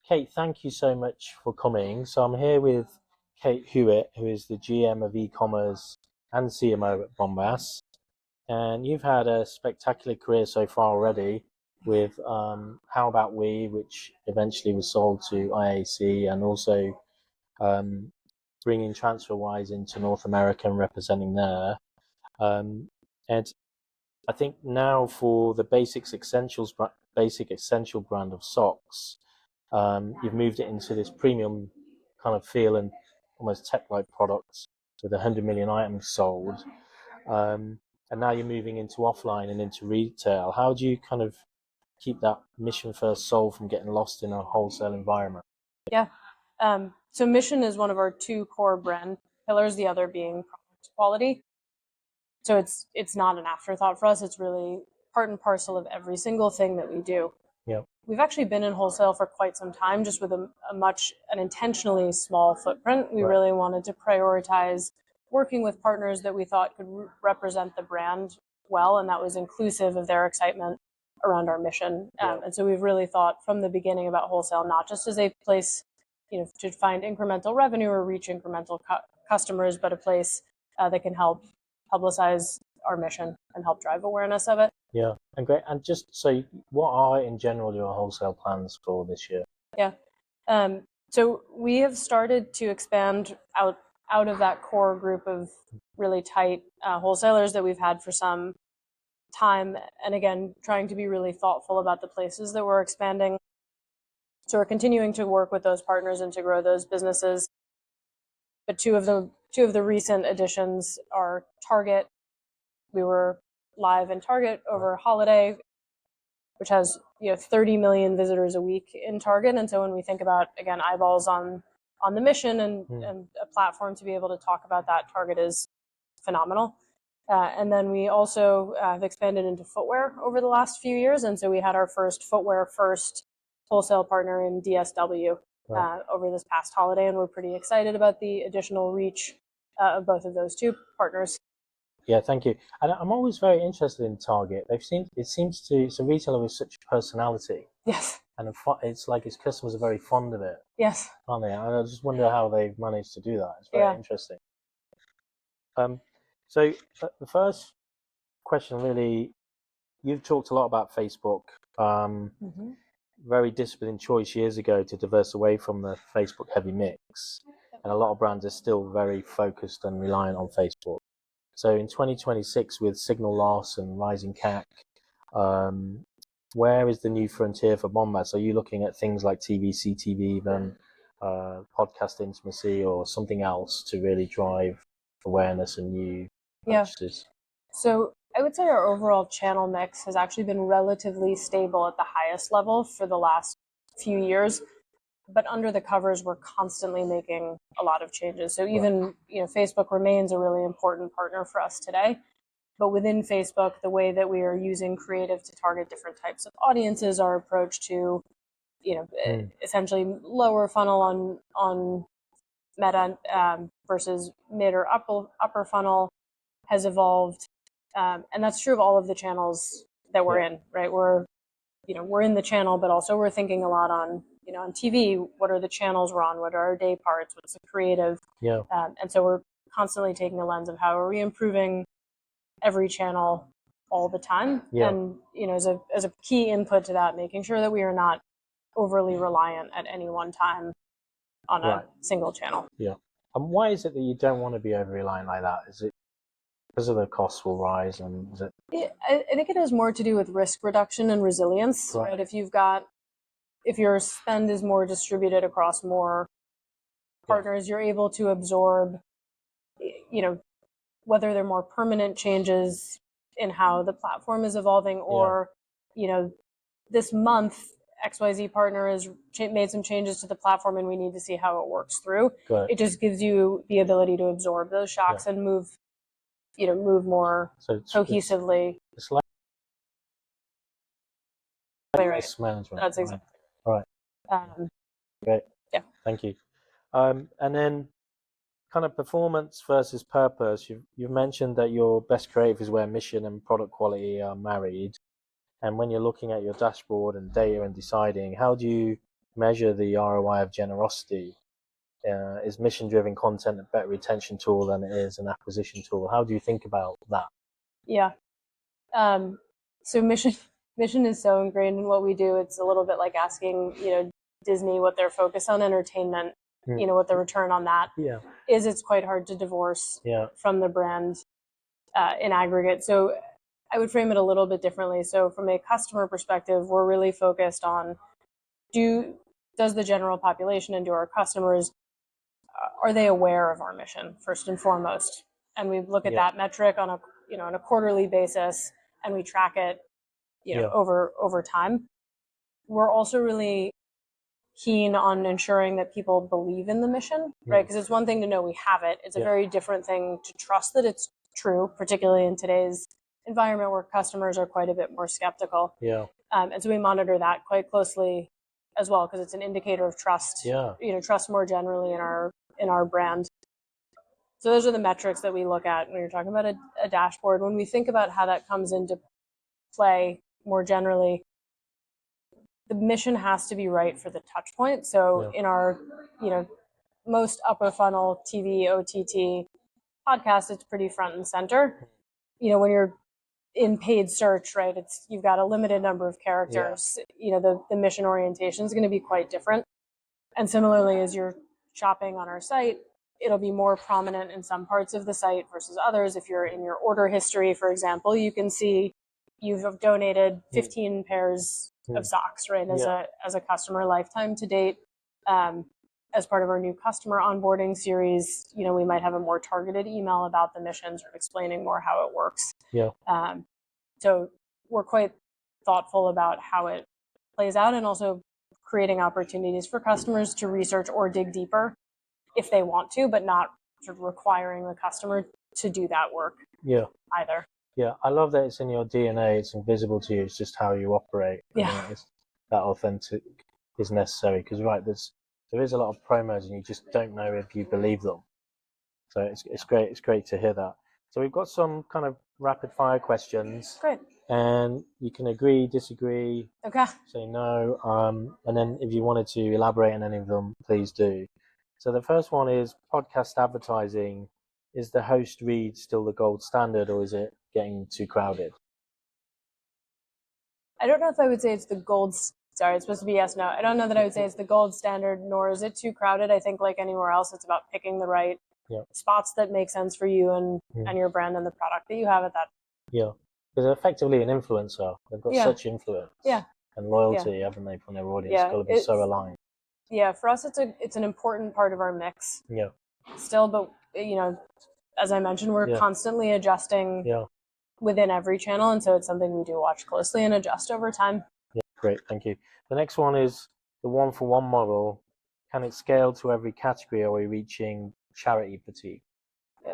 Kate, thank you so much for coming. So I'm here with Kate Huyett, who is the GM of e-commerce and CMO at Bombas. And you've had a spectacular career so far already with How About We, which eventually was sold to IAC, and also um, bringing TransferWise into North America and representing there. And I think now for the basic essential brand of socks, you've moved it into this premium kind of feel and almost tech-like products with 100 million items sold. And now you're moving into offline and into retail. How do you kind of keep that mission first soul from getting lost in a wholesale environment? Yeah. So mission is one of our two core brand pillars, the other being product quality. So it's not an afterthought for us. It's really part and parcel of every single thing that we do. Yeah. We've actually been in wholesale for quite some time, just with an intentionally small footprint. We really wanted to prioritize working with partners that we thought could represent the brand well, and that was inclusive of their excitement around our mission. And so we've really thought from the beginning about wholesale, not just as a place, to find incremental revenue or reach incremental customers, but a place that can help publicize our mission and help drive awareness of it. Yeah, and great. And just so, what are in general your wholesale plans for this year? Yeah. So we have started to expand out of that core group of really tight wholesalers that we've had for some time. And again, trying to be really thoughtful about the places that we're expanding. So we're continuing to work with those partners and to grow those businesses. But two of the recent additions are Target. We were live in Target over holiday, which has 30 million visitors a week in Target. And so when we think about, again, eyeballs on the mission and a platform to be able to talk about that, Target is phenomenal. And then we also have expanded into footwear over the last few years. And so we had our first footwear wholesale partner in DSW over this past holiday. And we're pretty excited about the additional reach of both of those two partners. Yeah, thank you. And I'm always very interested in Target. It's a retailer with such personality. Yes. And it's like its customers are very fond of it. Yes. Aren't they? And I just wonder how they've managed to do that. It's very interesting. So the first question, really, you've talked a lot about Facebook. Very disciplined choice years ago to diverse away from the Facebook heavy mix. And a lot of brands are still very focused and reliant on Facebook. So in 2026, with signal loss and rising CAC, where is the new frontier for Bombas? Are you looking at things like TV, CTV, even podcast intimacy, or something else to really drive awareness and new purchases? So I would say our overall channel mix has actually been relatively stable at the highest level for the last few years. But under the covers, we're constantly making a lot of changes. So even, Facebook remains a really important partner for us today. But within Facebook, the way that we are using creative to target different types of audiences, our approach to, essentially lower funnel on Meta versus mid or upper funnel has evolved. And that's true of all of the channels that we're in, right? We're in the channel, but also we're thinking a lot on TV, what are the channels we're on? What are our day parts? What's the creative? Yeah. And so we're constantly taking a lens of how are we improving every channel all the time? Yeah. And, as a key input to that, making sure that we are not overly reliant at any one time on a single channel. Yeah. And why is it that you don't want to be over reliant like that? Is it because of the costs will rise, and is it? Yeah, I think it has more to do with risk reduction and resilience, right? If your spend is more distributed across more partners, you're able to absorb, whether they're more permanent changes in how the platform is evolving, or, this month XYZ partner has made some changes to the platform and we need to see how it works through. It just gives you the ability to absorb those shocks and move more cohesively. It's like risk management. That's exactly right. Great. Yeah. Thank you. And then kind of performance versus purpose. You've mentioned that your best creative is where mission and product quality are married. And when you're looking at your dashboard and data and deciding, how do you measure the ROI of generosity? Is mission-driven content a better retention tool than it is an acquisition tool? How do you think about that? Yeah. So mission is so ingrained in what we do. It's a little bit like asking, Disney what their focus on entertainment, what the return on that is. It's quite hard to divorce from the brand in aggregate. So I would frame it a little bit differently. So from a customer perspective, we're really focused on does the general population and do our customers, are they aware of our mission first and foremost? And we look at that metric on a quarterly basis, and we track it over time. We're also really keen on ensuring that people believe in the mission, right? Because it's one thing to know we have it. It's a very different thing to trust that it's true, particularly in today's environment where customers are quite a bit more skeptical. And so we monitor that quite closely as well, because it's an indicator of trust. Trust more generally in our brand. So those are the metrics that we look at when you're talking about a dashboard. When we think about how that comes into play more generally, the mission has to be right for the touch point. So in our, most upper funnel TV, OTT podcast, it's pretty front and center. When you're in paid search, right, you've got a limited number of characters. The mission orientation is going to be quite different. And similarly, as you're shopping on our site, it'll be more prominent in some parts of the site versus others. If you're in your order history, for example, you can see you've donated 15 pairs of socks, right, as a customer lifetime to date. As part of our new customer onboarding series, we might have a more targeted email about the mission, sort of explaining more how it works. So we're quite thoughtful about how it plays out, and also creating opportunities for customers to research or dig deeper if they want to, but not sort of requiring the customer to do that work either. I love that it's in your DNA. It's invisible to you. It's just how you operate. That authentic is necessary, because there is a lot of promos and you just don't know if you believe them. So it's great. It's great to hear that. So we've got some kind of rapid fire questions. Great. And you can agree, disagree, say no, and then if you wanted to elaborate on any of them, please do. So the first one is podcast advertising. Is the host read still the gold standard, or is it getting too crowded? I don't know if I would say it's the gold. Sorry, it's supposed to be yes, no. I don't know that I would say it's the gold standard, nor is it too crowded. I think like anywhere else, it's about picking the right spots that make sense for you and your brand and the product that you have at that. Because they're effectively an influencer. They've got such influence and loyalty, haven't they, from their audience? It's got to be so aligned. For us, it's an important part of our mix. Still, but as I mentioned, we're constantly adjusting within every channel, and so it's something we do watch closely and adjust over time. Great, thank you. The next one is the one-for-one model. Can it scale to every category, or are we reaching charity fatigue?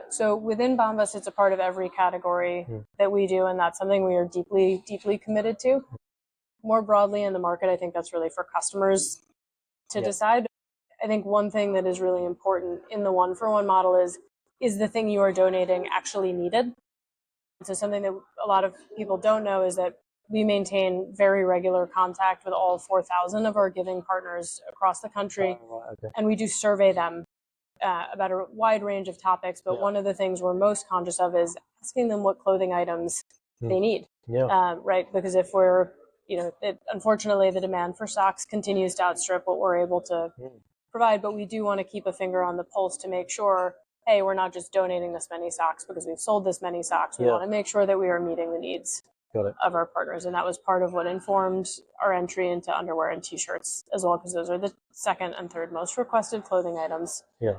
So within Bombas, it's a part of every category that we do, and that's something we are deeply, deeply committed to. More broadly in the market, I think that's really for customers to decide. I think one thing that is really important in the one-for-one model is the thing you are donating actually needed? So something that a lot of people don't know is that we maintain very regular contact with all 4,000 of our giving partners across the country, and we do survey them about a wide range of topics, but one of the things we're most conscious of is asking them what clothing items they need, right? Because if we're, unfortunately, the demand for socks continues to outstrip what we're able to provide, but we do want to keep a finger on the pulse to make sure, hey, we're not just donating this many socks because we've sold this many socks. We want to make sure that we are meeting the needs of our partners, and that was part of what informed our entry into underwear and t-shirts as well, because those are the second and third most requested clothing items in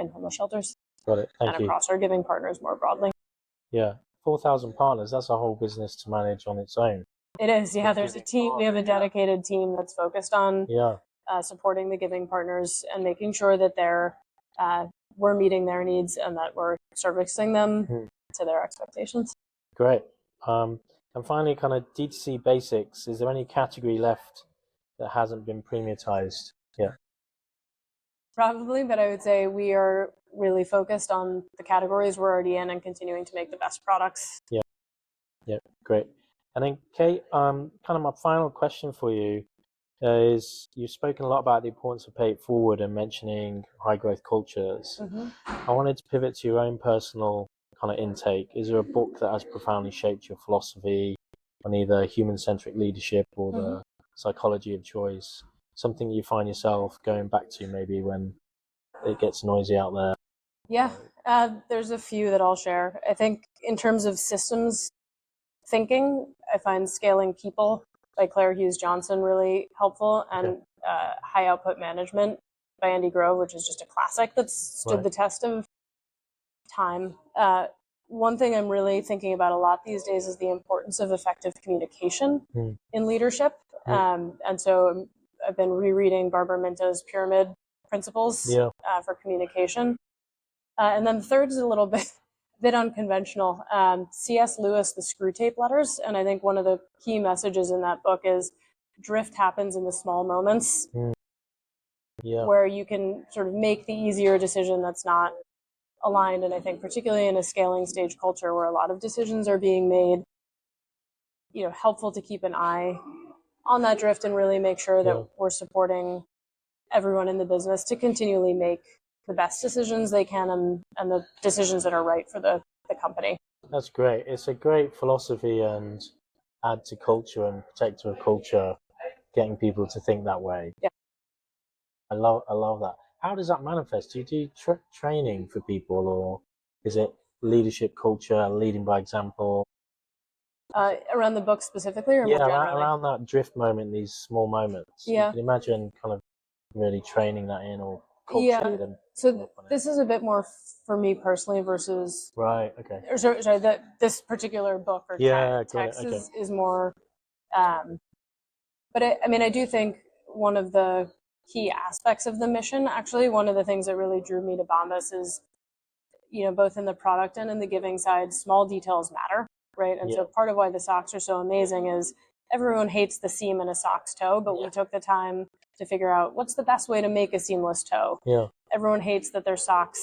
homeless shelters. Thank you. Across our giving partners more broadly. 4,000 partners, that's a whole business to manage on its own. It is, there's a team. We have a dedicated team that's focused on supporting the giving partners and making sure that we're meeting their needs and that we're servicing them to their expectations. Great. And finally, kind of D2C basics. Is there any category left that hasn't been premiumized yet? Probably, but I would say we are really focused on the categories we're already in and continuing to make the best products. Great. And then, Kate, kind of my final question for you is you've spoken a lot about the importance of pay it forward and mentioning high growth cultures. I wanted to pivot to your own personal kind of intake. Is there a book that has profoundly shaped your philosophy on either human centric leadership or the psychology of choice? Something you find yourself going back to maybe when it gets noisy out there? Yeah, there's a few that I'll share. I think in terms of systems thinking, I find Scaling People by Claire Hughes Johnson really helpful, and High Output Management by Andy Grove, which is just a classic that's stood the test of time. One thing I'm really thinking about a lot these days is the importance of effective communication in leadership. And so I've been rereading Barbara Minto's Pyramid Principles for communication. And then the third is a little bit unconventional. C.S. Lewis, The Screw Tape Letters. And I think one of the key messages in that book is drift happens in the small moments where you can sort of make the easier decision that's not aligned. And I think particularly in a scaling stage culture where a lot of decisions are being made, helpful to keep an eye on that drift and really make sure that we're supporting everyone in the business to continually make the best decisions they can and the decisions that are right for the company. That's great. It's a great philosophy and add to culture and protector of culture, getting people to think that way. Yeah. I love that. How does that manifest? Do you do training for people, or is it leadership culture, leading by example? Around the book specifically, or more generally? Around that drift moment, these small moments. Yeah. You can imagine kind of really training that in, or culturally them. So this is a bit more for me personally versus sorry, this particular book or text is more. But I do think one of the key aspects of the mission, actually, one of the things that really drew me to Bombas is, both in the product and in the giving side, small details matter, right? And so part of why the socks are so amazing is everyone hates the seam in a sock's toe, but we took the time to figure out what's the best way to make a seamless toe. Everyone hates that their socks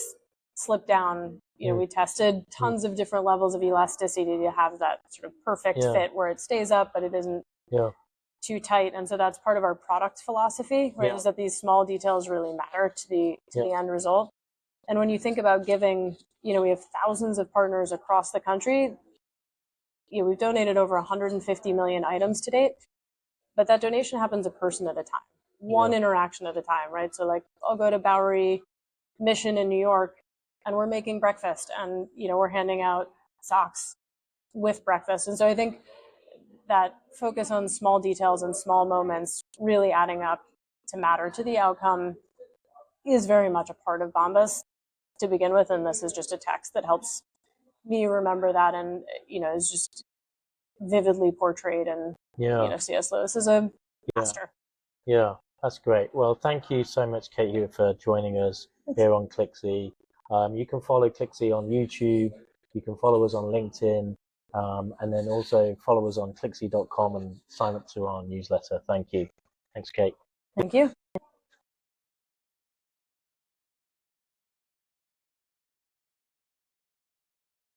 slip down. We tested tons of different levels of elasticity to have that sort of perfect fit where it stays up, but it isn't too tight. And so that's part of our product philosophy, right? Is that these small details really matter to the end result. And when you think about giving, we have thousands of partners across the country. We've donated over 150 million items to date, but that donation happens a person at a time, one interaction at a time, right? So like I'll go to Bowery Mission in New York and we're making breakfast and, we're handing out socks with breakfast. And so I think that focus on small details and small moments really adding up to matter to the outcome is very much a part of Bombas to begin with. And this is just a text that helps me remember that and, is just vividly portrayed. And, C.S. Lewis is a master. Yeah, that's great. Well, thank you so much, Kate Huyett, for joining us here on ClickZ. You can follow ClickZ on YouTube. You can follow us on LinkedIn. And then also follow us on clickz.com and sign up to our newsletter. Thank you. Thanks, Kate. Thank you.